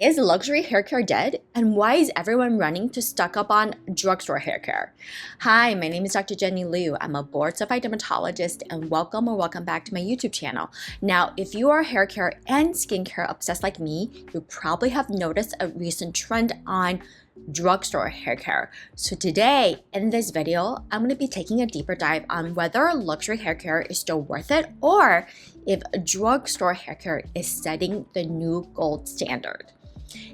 Is luxury hair care dead? And why is everyone running to stock up on drugstore hair care? Hi, my name is Dr. Jenny Liu. I'm a board-certified dermatologist and welcome back to my YouTube channel. Now, if you are hair care and skincare obsessed like me, you probably have noticed a recent trend on drugstore hair care. So today, in this video, I'm going to be taking a deeper dive on whether luxury hair care is still worth it or if drugstore hair care is setting the new gold standard.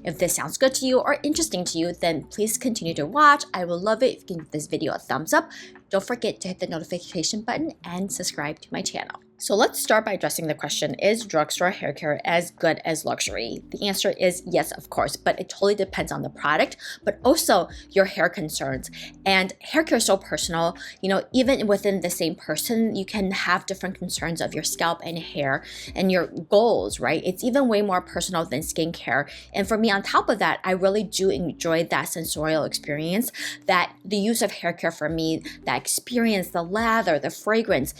If this sounds good to you or interesting to you, then please continue to watch. I will love it if you can give this video a thumbs up. Don't forget to hit the notification button and subscribe to my channel. So let's start by addressing the question, is drugstore hair care as good as luxury? The answer is yes, of course, but it totally depends on the product, but also your hair concerns. And hair care is so personal, even within the same person, you can have different concerns of your scalp and hair and your goals, right? It's even way more personal than skincare. And for me, on top of that, I really do enjoy that sensorial experience, that the use of hair care for me, that experience, the lather, the fragrance,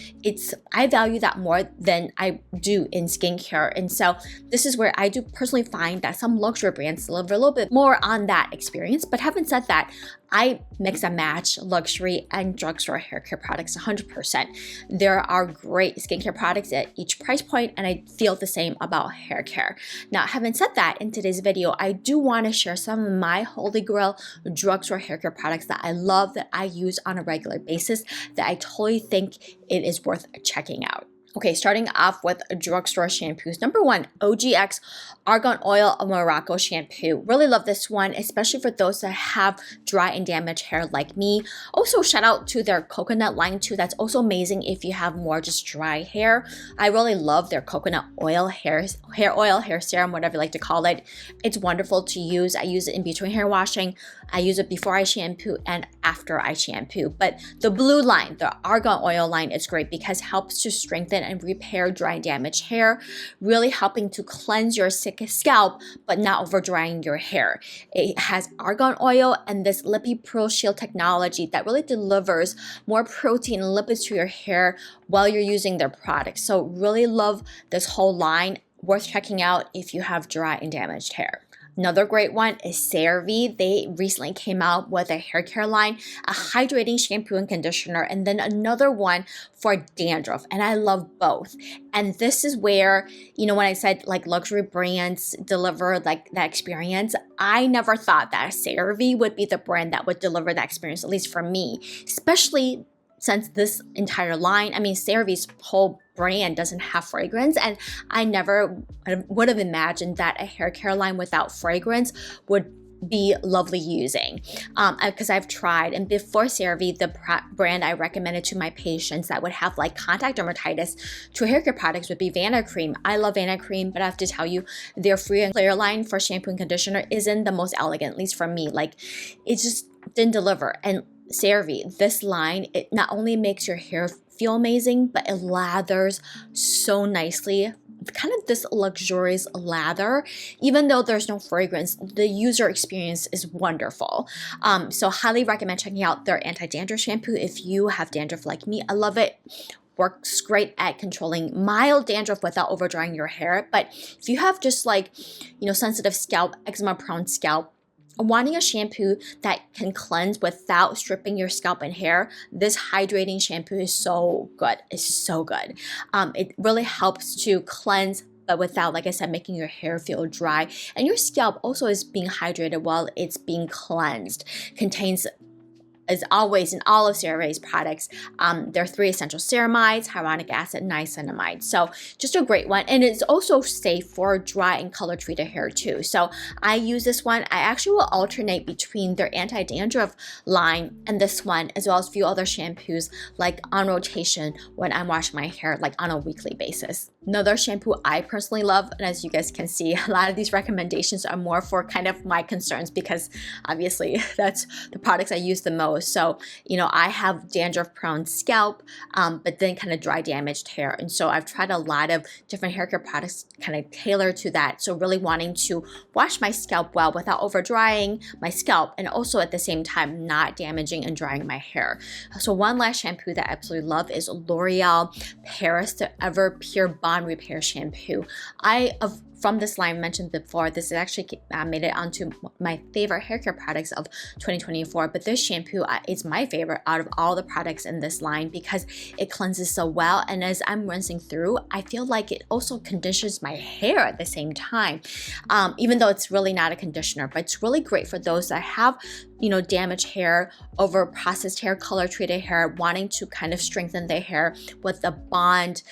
I value that more than I do in skincare. And so this is where I do personally find that some luxury brands deliver a little bit more on that experience. But having said that, I mix and match luxury and drugstore hair care products 100%. There are great skincare products at each price point, and I feel the same about hair care. Now, having said that, in today's video, I do want to share some of my holy grail drugstore hair care products that I love, that I use on a regular basis, that I totally think it is worth checking out. Okay, starting off with drugstore shampoos. Number one, OGX Argan Oil Morocco Shampoo. Really love this one, especially for those that have dry and damaged hair like me. Also, shout out to their coconut line too. That's also amazing if you have more just dry hair. I really love their coconut oil hair oil, hair serum, whatever you like to call it. It's wonderful to use. I use it in between hair washing. I use it before I shampoo and after I shampoo. But the blue line, the Argan Oil line, is great because it helps to strengthen and repair dry and damaged hair, really helping to cleanse your sick scalp but not over drying your hair. It has argan oil and this Lippy Pro Shield technology that really delivers more protein and lipids to your hair while you're using their products. So really love this whole line. Worth checking out if you have dry and damaged hair. Another great one is CeraVe. They recently came out with a hair care line, a hydrating shampoo and conditioner, and then another one for dandruff. And I love both. And this is where, when I said like luxury brands deliver like that experience, I never thought that CeraVe would be the brand that would deliver that experience, at least for me, especially since this entire line, CeraVe's whole brand doesn't have fragrance, and I never would have imagined that a hair care line without fragrance would be lovely using, because I've tried. And before CeraVe, the brand I recommended to my patients that would have like contact dermatitis to hair care products would be Vanacream. I love Vanacream, but I have to tell you, their free and clear line for shampoo and conditioner isn't the most elegant, at least for me. Like, it just didn't deliver. And CeraVe, this line, it not only makes your hair feel amazing, but it lathers so nicely. Kind of this luxurious lather. Even though there's no fragrance, the user experience is wonderful. So highly recommend checking out their Anti-Dandruff Shampoo if you have dandruff like me. I love it. Works great at controlling mild dandruff without over drying your hair. But if you have just like, sensitive scalp, eczema prone scalp, wanting a shampoo that can cleanse without stripping your scalp and hair, this hydrating shampoo is so good. It's so good. It really helps to cleanse, but without, like I said, making your hair feel dry. And your scalp also is being hydrated while it's being cleansed. Contains, as always in all of CeraVe's products, there are 3 essential ceramides, hyaluronic acid, niacinamide. So just a great one. And it's also safe for dry and color treated hair too. So I use this one. I actually will alternate between their anti-dandruff line and this one, as well as a few other shampoos, like on rotation when I'm washing my hair, like on a weekly basis. Another shampoo I personally love, and as you guys can see, a lot of these recommendations are more for kind of my concerns because obviously that's the products I use the most. So, I have dandruff prone scalp, but then kind of dry damaged hair. And so I've tried a lot of different hair care products kind of tailored to that. So really wanting to wash my scalp well without over drying my scalp, and also at the same time not damaging and drying my hair. So one last shampoo that I absolutely love is L'Oreal Paris the Ever Pure Bond Repair Shampoo. from this line I mentioned before. This is actually made it onto my favorite hair care products of 2024, but this shampoo is my favorite out of all the products in this line because it cleanses so well, and as I'm rinsing through, I feel like it also conditions my hair at the same time, even though it's really not a conditioner. But it's really great for those that have, you know, damaged hair, over processed hair, color treated hair, wanting to kind of strengthen their hair with the bond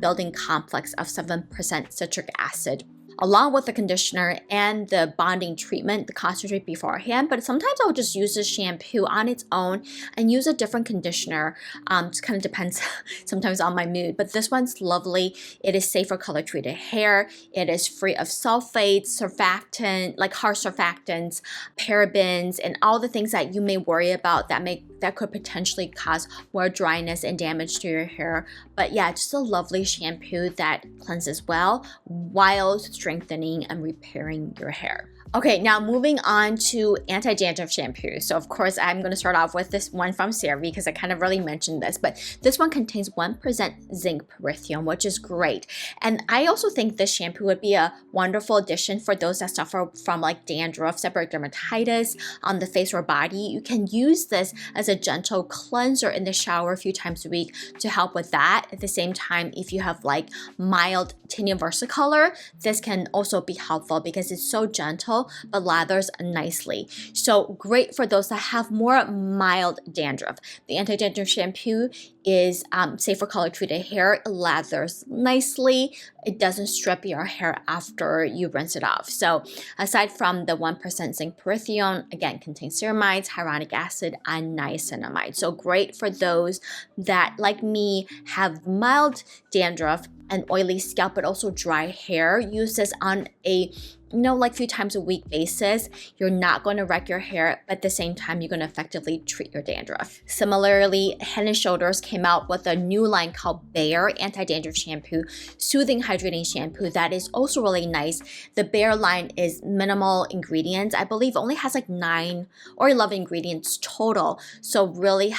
building complex of 7% citric acid, along with the conditioner and the bonding treatment, the concentrate beforehand. But sometimes I'll just use the shampoo on its own and use a different conditioner. Just kind of depends sometimes on my mood. But this one's lovely. It is safe for color treated hair. It is free of sulfates, surfactant, like harsh surfactants, parabens, and all the things that you may worry about that could potentially cause more dryness and damage to your hair. But yeah, just a lovely shampoo that cleanses well while strengthening and repairing your hair. Okay, now moving on to anti-dandruff shampoo. So of course, I'm going to start off with this one from CeraVe because I kind of really mentioned this, but this one contains 1% zinc pyrithium, which is great. And I also think this shampoo would be a wonderful addition for those that suffer from like dandruff, seborrheic dermatitis on the face or body. You can use this as a gentle cleanser in the shower a few times a week to help with that. At the same time, if you have like mild tinea versicolor, this can also be helpful because it's so gentle but lathers nicely. So great for those that have more mild dandruff. The anti-dandruff shampoo is safe for color treated hair. It lathers nicely. It doesn't strip your hair after you rinse it off. So aside from the 1% zinc pyrithium, again, contains ceramides, hyaluronic acid, and niacinamide. So great for those that, like me, have mild dandruff and oily scalp, but also dry hair. Use this on a like few times a week basis. You're not going to wreck your hair, but at the same time, you're going to effectively treat your dandruff. Similarly, Head & Shoulders came out with a new line called Bare Anti-Dandruff Shampoo, Soothing Hydrating Shampoo that is also really nice. The Bare line is minimal ingredients. I believe only has like 9 or 11 ingredients total. So really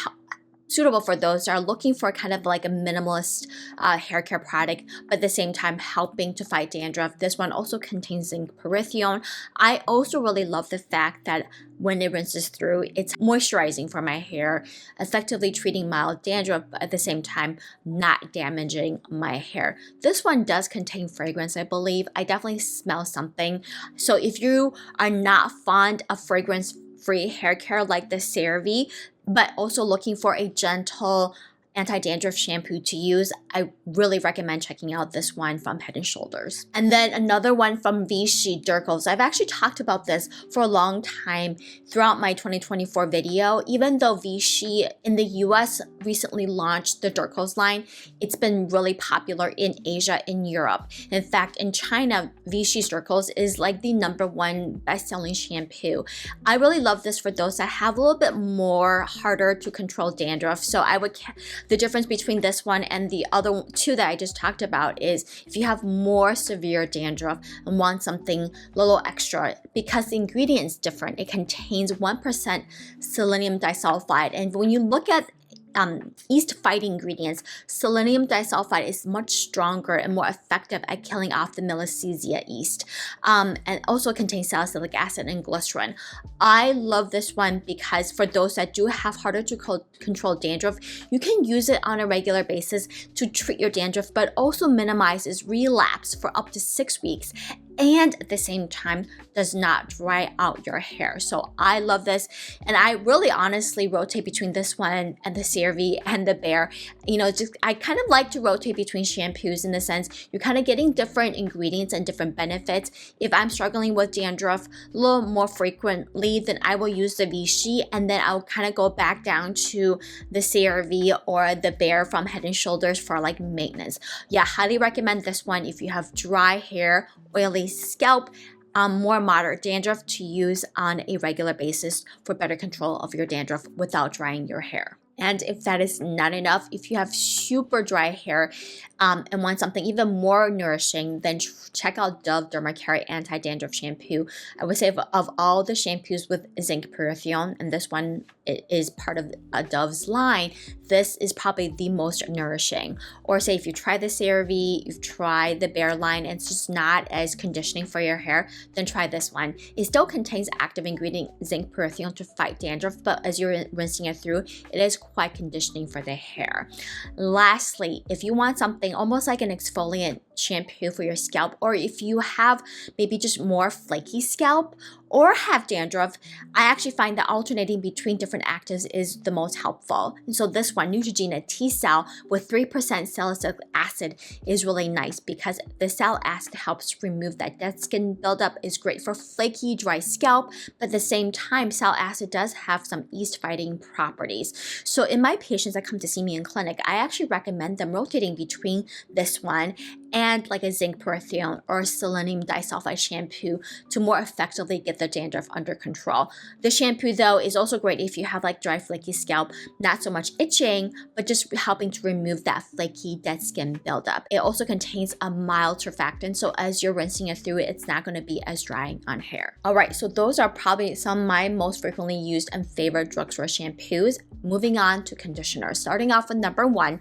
suitable for those that are looking for kind of like a minimalist hair care product, but at the same time helping to fight dandruff. This one also contains zinc pyrithium. I also really love the fact that when it rinses through, it's moisturizing for my hair, effectively treating mild dandruff, but at the same time not damaging my hair. This one does contain fragrance, I believe. I definitely smell something. So if you are not fond of fragrance-free hair care like the CeraVe, but also looking for a gentle anti-dandruff shampoo to use, I really recommend checking out this one from Head & Shoulders. And then another one from Vichy Durkos. I've actually talked about this for a long time throughout my 2024 video. Even though Vichy in the US recently launched the Durkos line, it's been really popular in Asia and Europe. In fact, in China, Vichy Durkos is like the #1 best-selling shampoo. I really love this for those that have a little bit more harder to control dandruff. So the difference between this one and the other two that I just talked about is if you have more severe dandruff and want something a little extra, because the ingredient is different. It contains 1% selenium disulfide. And when you look at yeast fighting ingredients, selenium disulfide is much stronger and more effective at killing off the Malassezia yeast, and also contains salicylic acid and glycerin. I love this one because for those that do have harder to control dandruff, you can use it on a regular basis to treat your dandruff, but also minimizes relapse for up to 6 weeks, and at the same time does not dry out your hair. So I love this, and I really honestly rotate between this one and the CeraVe and the Bare. I kind of like to rotate between shampoos in the sense you're kind of getting different ingredients and different benefits. If I'm struggling with dandruff a little more frequently, then I will use the Vichy, and then I'll kind of go back down to the CeraVe or the Bare from Head & Shoulders for like maintenance. Yeah, highly recommend this one if you have dry hair, oily scalp, more moderate dandruff to use on a regular basis for better control of your dandruff without drying your hair. And if that is not enough, if you have super dry hair and want something even more nourishing, then check out Dove Dermacare Anti-Dandruff Shampoo. I would say of all the shampoos with zinc pyrithium, and this one is part of Dove's line, this is probably the most nourishing. Or say if you try the CeraVe, you've tried the Bare line, and it's just not as conditioning for your hair, then try this one. It still contains active ingredient zinc pyrithione to fight dandruff, but as you're rinsing it through, it is quite conditioning for the hair. Lastly, if you want something almost like an exfoliant shampoo for your scalp, or if you have maybe just more flaky scalp or have dandruff, I actually find that alternating between different actives is the most helpful. And so this one, Neutrogena T-Cell with 3% salicylic acid, is really nice because the salicylic acid helps remove that dead skin buildup, is great for flaky, dry scalp, but at the same time, salicylic acid does have some yeast-fighting properties. So in my patients that come to see me in clinic, I actually recommend them rotating between this one and like a zinc pyrithione or selenium disulfide shampoo to more effectively get the dandruff under control. The shampoo though is also great if you have like dry flaky scalp, not so much itching, but just helping to remove that flaky dead skin buildup. It also contains a mild surfactant, so as you're rinsing it through, it's not going to be as drying on hair. All right, so those are probably some of my most frequently used and favorite drugstore shampoos. Moving on to conditioner, starting off with number 1,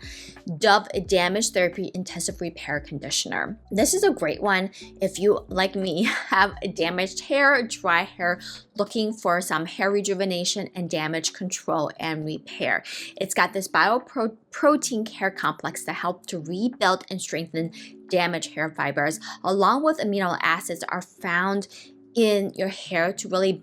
Dove Damage Therapy Intensive Repair Conditioner. This is a great one if you, like me, have damaged hair, dry hair, looking for some hair rejuvenation and damage control and repair. It's got this bioprotein care complex that helps to rebuild and strengthen damaged hair fibers, along with amino acids are found in your hair to really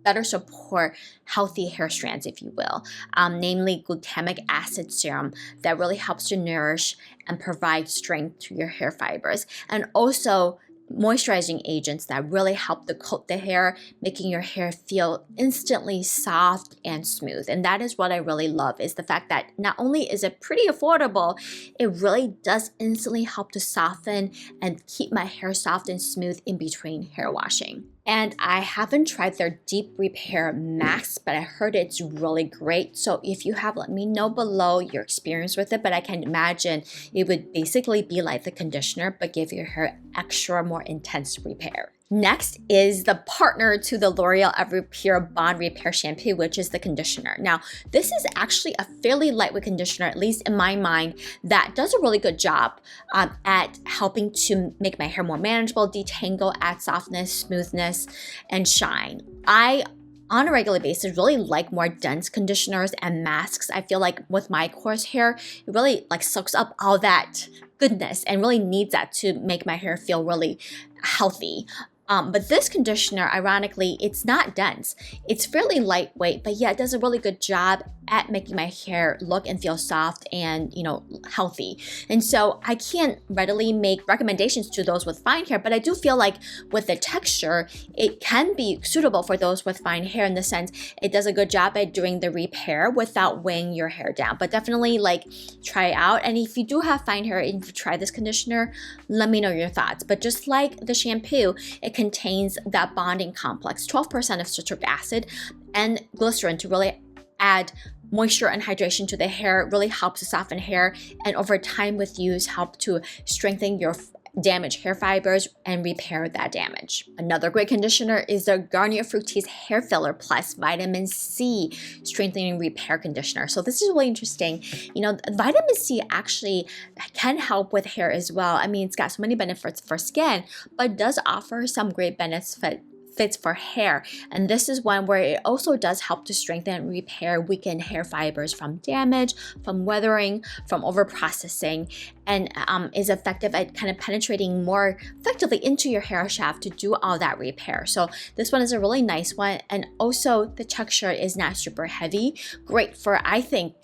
better support healthy hair strands, if you will, namely glutamic acid serum that really helps to nourish and provide strength to your hair fibers, and also moisturizing agents that really help to coat the hair, making your hair feel instantly soft and smooth. And that is what I really love, is the fact that not only is it pretty affordable, it really does instantly help to soften and keep my hair soft and smooth in between hair washing. And I haven't tried their Deep Repair Mask, but I heard it's really great. So if you have, let me know below your experience with it, but I can imagine it would basically be like the conditioner, but give your hair extra more intense repair. Next is the partner to the L'Oreal Everpure Bond Repair Shampoo, which is the conditioner. Now, this is actually a fairly lightweight conditioner, at least in my mind, that does a really good job at helping to make my hair more manageable, detangle, add softness, smoothness, and shine. I on a regular basis really like more dense conditioners and masks. I feel like with my coarse hair, it really like soaks up all that goodness and really needs that to make my hair feel really healthy. But this conditioner, ironically, it's not dense. It's fairly lightweight, but yeah, it does a really good job at making my hair look and feel soft and, healthy. And so I can't readily make recommendations to those with fine hair, but I do feel like with the texture, it can be suitable for those with fine hair in the sense it does a good job at doing the repair without weighing your hair down. But definitely try it out. And if you do have fine hair and you try this conditioner, let me know your thoughts. But just like the shampoo, it contains that bonding complex, 12% of citric acid and glycerin to really add moisture and hydration to the hair, really helps to soften hair, and over time with use help to strengthen your damaged hair fibers and repair that damage. Another great conditioner is the Garnier Fructis Hair Filler Plus Vitamin C Strengthening Repair Conditioner. So this is really interesting. Vitamin C actually can help with hair as well. I mean, it's got so many benefits for skin, but does offer some great benefits for hair. And this is one where it also does help to strengthen and repair weakened hair fibers from damage, from weathering, from overprocessing, and is effective at kind of penetrating more effectively into your hair shaft to do all that repair. So this one is a really nice one. And also the texture is not super heavy. Great for, I think,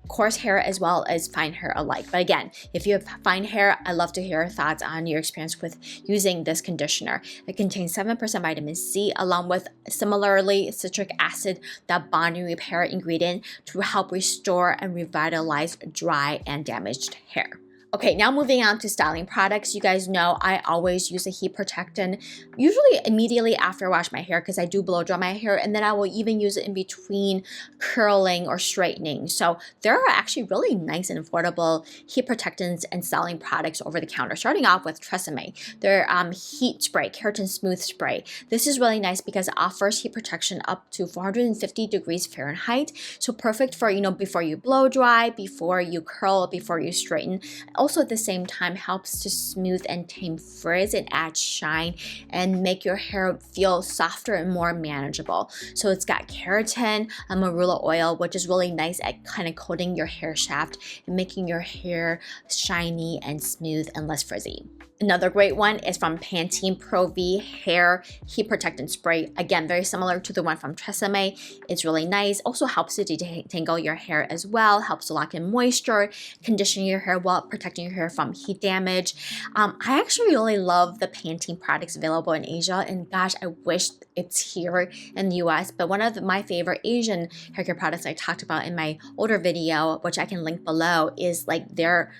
coarse hair as well as fine hair alike. But again, if you have fine hair, I'd love to hear your thoughts on your experience with using this conditioner. It contains 7% vitamin C along with similarly citric acid, that bonding repair ingredient to help restore and revitalize dry and damaged hair. Okay, now moving on to styling products. You guys know I always use a heat protectant, usually immediately after I wash my hair because I do blow dry my hair, and then I will even use it in between curling or straightening. So there are actually really nice and affordable heat protectants and styling products over the counter. Starting off with Tresemme, their heat spray, Keratin Smooth Spray. This is really nice because it offers heat protection up to 450 degrees Fahrenheit. So perfect for, before you blow dry, before you curl, before you straighten. Also at the same time helps to smooth and tame frizz and add shine and make your hair feel softer and more manageable. So it's got keratin and marula oil, which is really nice at kind of coating your hair shaft and making your hair shiny and smooth and less frizzy. Another great one is from Pantene Pro V Hair Heat Protectant Spray. Again, very similar to the one from Tresemme. It's really nice. Also helps to detangle your hair as well. Helps to lock in moisture, condition your hair while protecting your hair from heat damage. I actually really love the Pantene products available in Asia. And gosh, I wish it's here in the US. But one of my favorite Asian hair care products I talked about in my older video, which I can link below, is like their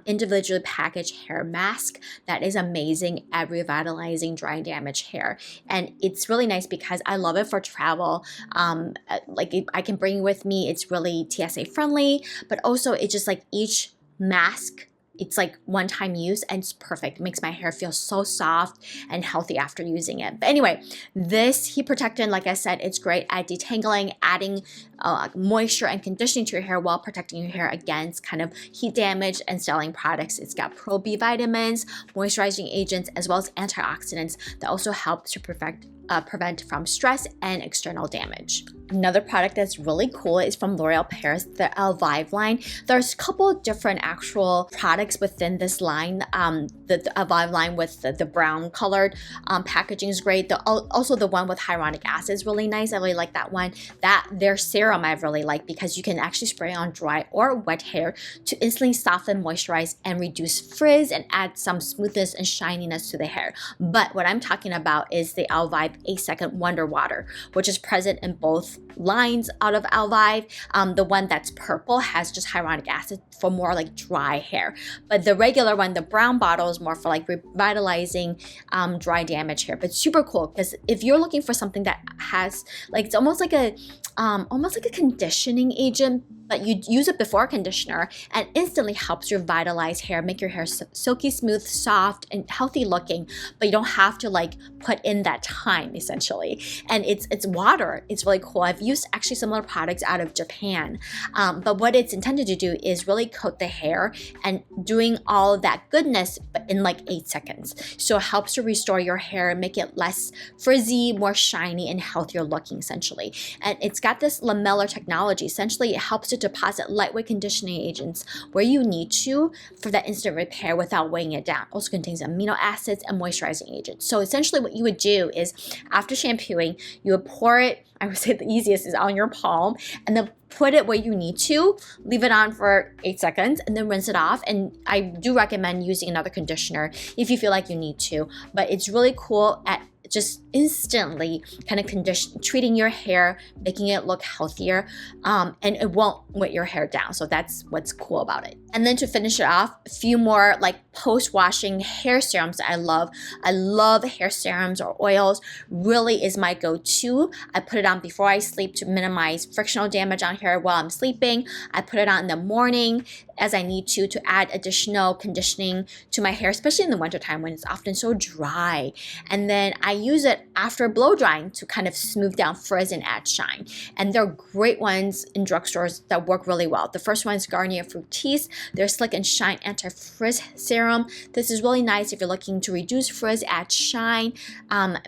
individually packaged hair mask that is amazing at revitalizing dry and damaged hair. And it's really nice because I love it for travel. I can bring it with me. It's really TSA friendly, but also it's just like each mask, it's like one-time use and it's perfect. It makes my hair feel so soft and healthy after using it. But anyway, this heat protectant, like I said, it's great at detangling, adding moisture and conditioning to your hair while protecting your hair against kind of heat damage and styling products. It's got Pro B vitamins, moisturizing agents, as well as antioxidants that also help to prevent from stress and external damage. Another product that's really cool is from L'Oreal Paris, the Elvive line. There's a couple of different actual products within this line. The Elvive line with the brown colored packaging is great. Also the one with hyaluronic acid is really nice. I really like that one. Their serum I really like because you can actually spray on dry or wet hair to instantly soften, moisturize, and reduce frizz and add some smoothness and shininess to the hair. But what I'm talking about is the Elvive 8-Second Wonder Water, which is present in both lines out of Elvive. The one that's purple has just hyaluronic acid for more like dry hair. But the regular one, the brown bottle, is more for like revitalizing dry damaged hair. But super cool because if you're looking for something that has like, it's almost like a conditioning agent, but you use it before conditioner and instantly helps revitalize hair, make your hair silky smooth, soft, and healthy looking, but you don't have to like put in that time essentially. And it's water. It's really cool. I've used actually similar products out of Japan, but what it's intended to do is really coat the hair and doing all of that goodness but in like 8 seconds. So it helps to restore your hair, make it less frizzy, more shiny, and healthier looking essentially. And it's got this lamellar technology. Essentially, it helps to deposit lightweight conditioning agents where you need to for that instant repair without weighing it down. Also contains amino acids and moisturizing agents. So essentially what you would do is after shampooing, you would pour it, I would say the easiest is on your palm, and then put it where you need to, leave it on for 8 seconds, and then rinse it off. And I do recommend using another conditioner if you feel like you need to, but it's really cool at just instantly kind of treating your hair, making it look healthier, and it won't wet your hair down. So that's what's cool about it. And then to finish it off, a few more like post-washing hair serums that I love. I love hair serums or oils. Really is my go-to. I put it on before I sleep to minimize frictional damage on hair while I'm sleeping. I put it on in the morning as I need to add additional conditioning to my hair, especially in the wintertime when it's often so dry. And then I use it after blow drying to kind of smooth down frizz and add shine. And there are great ones in drugstores that work really well. The first one is Garnier Fructis, their Slick and Shine Anti-Frizz Serum. This is really nice if you're looking to reduce frizz, add shine,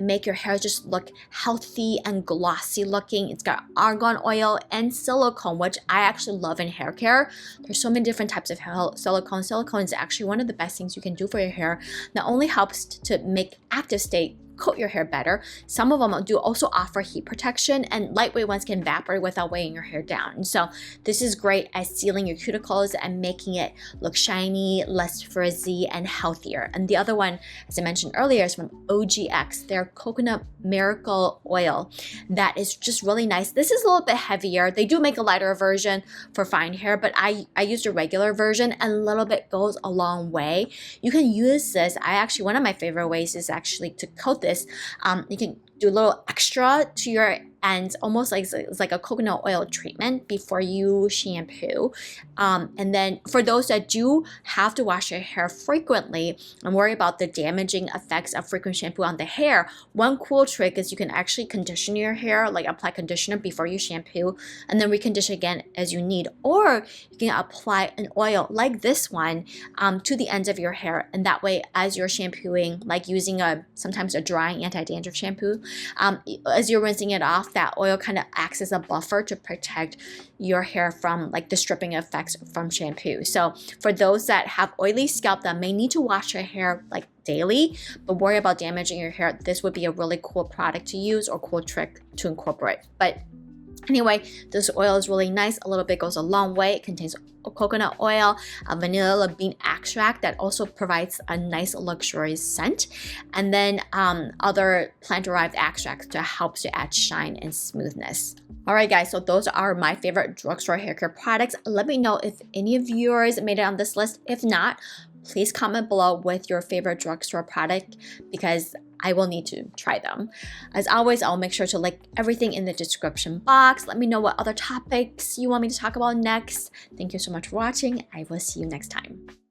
make your hair just look healthy and glossy looking. It's got argan oil and silicone, which I actually love in hair care. There's so many different types of silicone. Silicone is actually one of the best things you can do for your hair. Not only helps to make active state coat your hair better. Some of them do also offer heat protection, and lightweight ones can evaporate without weighing your hair down. And so this is great at sealing your cuticles and making it look shiny, less frizzy, and healthier. And the other one, as I mentioned earlier, is from OGX, their coconut miracle oil. That is just really nice. This is a little bit heavier. They do make a lighter version for fine hair, but I used a regular version, and a little bit goes a long way. You can use this. One of my favorite ways is actually to coat this. You can do a little extra to your ends, almost like it's like a coconut oil treatment before you shampoo. And then for those that do have to wash your hair frequently and worry about the damaging effects of frequent shampoo on the hair, one cool trick is you can actually condition your hair, like apply conditioner before you shampoo and then recondition again as you need. Or you can apply an oil like this one to the ends of your hair, and that way as you're shampooing, like using sometimes a drying anti-dandruff shampoo, as you're rinsing it off, that oil kind of acts as a buffer to protect your hair from like the stripping effects from shampoo. So for those that have oily scalp that may need to wash your hair like daily but worry about damaging your hair, this would be a really cool product to use or cool trick to incorporate. But anyway, this oil is really nice. A little bit goes a long way. It contains coconut oil, a vanilla bean extract that also provides a nice luxurious scent, and then other plant-derived extracts to help to add shine and smoothness. All right, guys, so those are my favorite drugstore hair care products. Let me know if any of yours made it on this list. If not, please comment below with your favorite drugstore product because I will need to try them. As always, I'll make sure to link everything in the description box. Let me know what other topics you want me to talk about next. Thank you so much for watching. I will see you next time.